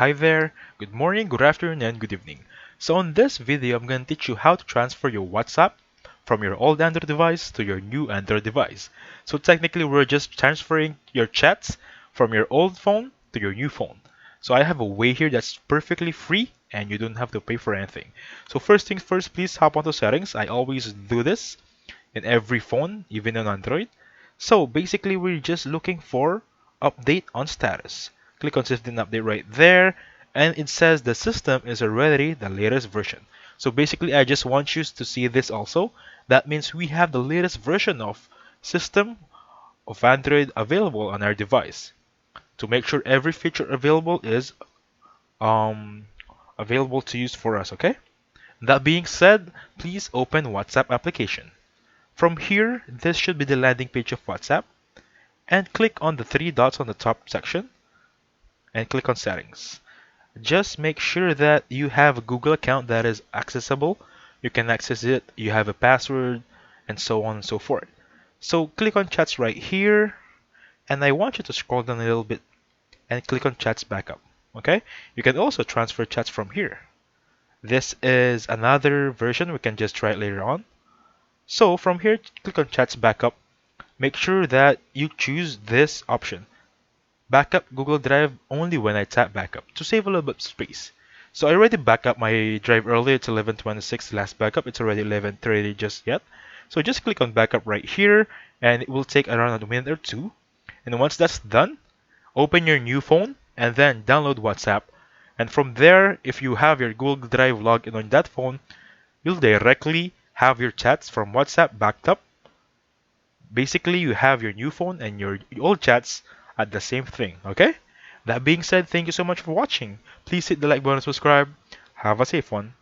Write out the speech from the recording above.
Hi there, good morning, good afternoon, and good evening. So on this video, I'm going to teach you how to transfer your WhatsApp from your old Android device to your new Android device. So technically, we're just transferring your chats from your old phone to your new phone. So I have a way here that's perfectly free and you don't have to pay for anything. So first things first, please hop onto settings. I always do this in every phone, even on Android. So basically, we're just looking for update on status. Click on system update right there, and it says the system is already the latest version. So basically, I just want you to see this also. That means we have the latest version of system of Android available on our device. To make sure every feature available is um, available to use for us, okay? That being said, please open WhatsApp application. From here, this should be the landing page of WhatsApp, and click on the three dots on the top section and click on settings. Just make sure that you have a Google account that is accessible. You can access it, you have a password, and so on and so forth. So click on chats right here, and I want you to scroll down a little bit and click on chats backup. Okay? You can also transfer chats from here. This is another version, we can just try it later on. So from here, click on chats backup. Make sure that you choose this option. Backup Google Drive only when I tap backup to save a little bit of space. So I already backed up my drive earlier. It's 11:26 last backup. It's already 11:30 just yet. So just click on backup right here and it will take around a minute or two. And once that's done, open your new phone and then download WhatsApp. And from there, if you have your Google Drive login on that phone, you'll directly have your chats from WhatsApp backed up. Basically, you have your new phone and your old chats at the same thing, okay? That being said, thank you so much for watching. Please hit the like button and subscribe. Have a safe one.